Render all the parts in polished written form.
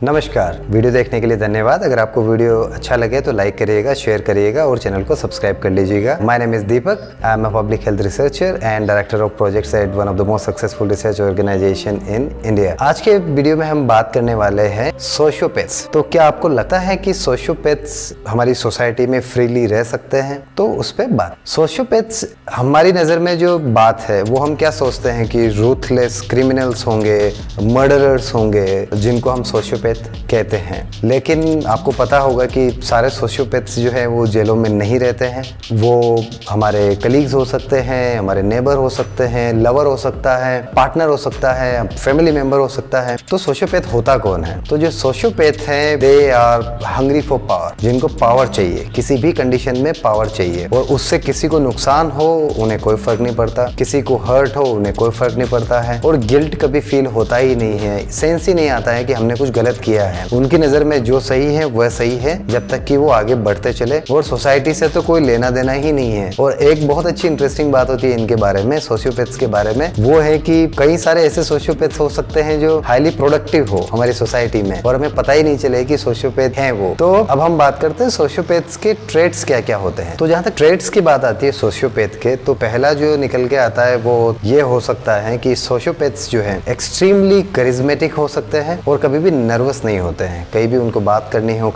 नमस्कार, वीडियो देखने के लिए धन्यवाद। अगर आपको वीडियो अच्छा लगे तो लाइक करिएगा, शेयर करिएगा और चैनल को सब्सक्राइब कर लीजिएगा। My name is Deepak, I am a public health researcher and director of projects at one of the most successful research organisation in India. आज के वीडियो में हम बात करने वाले हैं सोशियोपैथ्स। तो क्या आपको लगता है कि सोशियोपैथ्स हमारी सोसाइटी में फ्रीली रह सकते हैं? तो उस पर बात। सोशियोपैथ्स हमारी नज़र में जो बात है वो हम क्या सोचते हैं कि रूथलेस क्रिमिनल्स होंगे, मर्डरर्स होंगे जिनको हम सोशियोपैथ कहते हैं। लेकिन आपको पता होगा कि सारे सोशियोपैथ्स जो है वो जेलों में नहीं रहते हैं। वो हमारे कलीग्स हो सकते हैं, हमारे नेबर हो सकते हैं, लवर हो सकता है, पार्टनर हो सकता है, फैमिली मेंबर हो सकता है। तो सोशियोपैथ होता कौन है? तो जो सोशियोपैथ हैं they are hungry for power, जिनको पावर चाहिए, किसी भी कंडीशन में पावर चाहिए और उससे किसी को नुकसान हो उन्हें कोई फर्क नहीं पड़ता, किसी को हर्ट हो उन्हें कोई फर्क नहीं पड़ता है और गिल्ट कभी फील होता ही नहीं है। सेंस ही नहीं आता है कि हमने कुछ गलत किया है। उनकी नजर में जो सही है वह सही है जब तक कि वो आगे बढ़ते चले और सोसाइटी से तो कोई लेना देना ही नहीं है। और एक बहुत अच्छी इंटरेस्टिंग बात होती है इनके बारे में, सोशियोपैथ्स के बारे में, वो है कि कई सारे ऐसे सोशियोपैथ्स हो सकते हैं जो हाईली प्रोडक्टिव हो हमारी सोसाइटी में और हमें पता ही नहीं चले कि सोशियोपैथ हैं वो। तो अब हम बात करते हैं सोशियोपैथ्स के ट्रेट्स क्या क्या होते हैं। तो जहाँ तक ट्रेट्स की बात आती है सोशियोपैथ के, तो पहला जो निकल के आता है वो ये हो सकता है कि सोशियोपैथ्स जो है एक्सट्रीमली करिज्मेटिक हो सकते हैं और कभी भी नर्वस नहीं होते हैं। कहीं भी उनको बात करनी हो,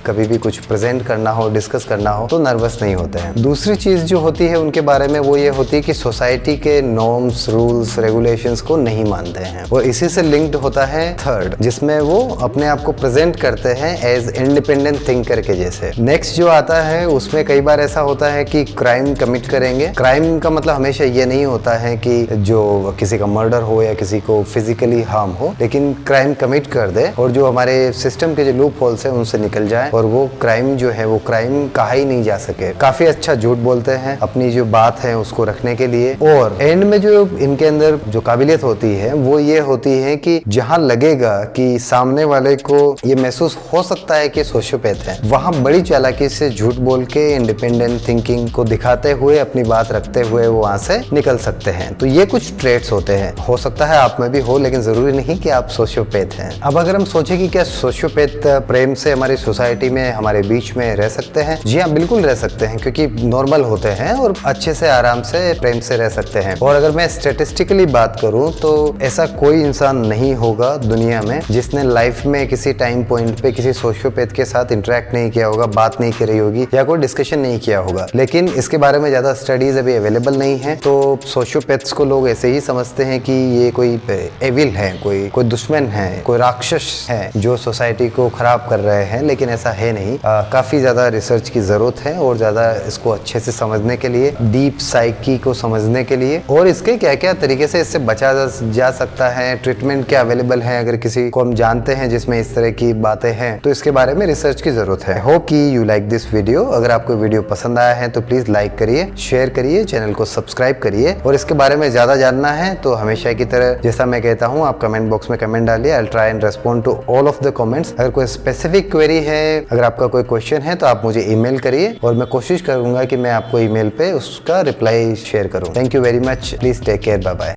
कभी भी कुछ प्रेजेंट करना हो, डिस्कस करना हो तो नर्वस नहीं होते हैं। दूसरी चीज जो होती है उनके बारे में वो ये होती है कि सोसाइटी के नॉर्म्स, रूल्स, रेगुलेशंस को नहीं मानते हैं और इसी से लिंक्ड होता है थर्ड, जिसमें वो अपने आप को प्रेजेंट करते हैं एज इंडिपेंडेंट थिंकर के जैसे। नेक्स्ट जो आता है उसमें कई बार ऐसा होता है कि क्राइम कमिट करेंगे। क्राइम का मतलब हमेशा ये नहीं होता है कि जो किसी का मर्डर हो या किसी को फिजिकली हार्म हो, लेकिन क्राइम कमिट कर दे और जो हमारे सिस्टम के जो लूप होल्स है उनसे निकल जाए और वो क्राइम जो है वो क्राइम कहा ही नहीं जा सके। काफी अच्छा झूठ बोलते हैं अपनी जो बात है उसको रखने के लिए। और एंड में जो इनके अंदर जो काबिलियत होती है वो ये होती है कि जहां लगेगा कि सामने वाले को ये महसूस हो सकता है कि सोशियोपैथ है, वहां बड़ी चालाकी से झूठ बोल के इंडिपेंडेंट थिंकिंग को दिखाते हुए, अपनी बात रखते हुए वो वहां से निकल सकते हैं। तो ये कुछ ट्रेट्स होते हैं। हो सकता है आप में भी हो, लेकिन जरूरी नहीं कि आप सोशियोपैथ हैं। अब अगर हम सोचे कि क्या सोशियोपैथ प्रेम से हमारी सोसाइटी में, हमारे बीच में रह सकते हैं? जी हाँ, बिल्कुल रह सकते हैं, क्योंकि नॉर्मल होते हैं और अच्छे से आराम से प्रेम से रह सकते हैं। और अगर मैं स्टेटिस्टिकली बात करूं तो ऐसा कोई इंसान नहीं होगा दुनिया में जिसने लाइफ में किसी टाइम पॉइंट पे किसी सोशियोपैथ के साथ इंटरेक्ट नहीं किया होगा, बात नहीं करी होगी या कोई डिस्कशन नहीं किया होगा। लेकिन इसके बारे में ज्यादा स्टडीज अभी अवेलेबल नहीं है। तो सोशियोपैथ्स को लोग ऐसे ही समझते हैं कि ये कोई एविल है, कोई दुश्मन है, कोई राक्षस है जो सोसाइटी को खराब कर रहे हैं, लेकिन ऐसा है नहीं। काफी ज्यादा रिसर्च की जरूरत है और ज्यादा इसको अच्छे से समझने के लिए, डीप साइकी को समझने के लिए और इसके क्या क्या तरीके से इससे बचा जा सकता है, ट्रीटमेंट क्या अवेलेबल है अगर किसी को हम जानते हैं जिसमें इस तरह की बातें हैं, तो इसके बारे में रिसर्च की जरूरत है। होप कि यू लाइक दिस वीडियो। अगर आपको वीडियो पसंद आया है तो प्लीज लाइक करिए, शेयर करिए, चैनल को सब्सक्राइब करिए और इसके बारे में ज्यादा जानना है तो हमेशा की तरह जैसा मैं कहता हूँ, आप कमेंट बॉक्स में कमेंट डालिए। I will try and respond to all of the comments. अगर कोई स्पेसिफिक क्वेरी है, अगर आपका कोई क्वेश्चन है तो आप मुझे ईमेल करिए और मैं कोशिश करूंगा कि मैं आपको ईमेल पे उसका रिप्लाई शेयर करूं। Thank you very much. Please take care. Bye bye.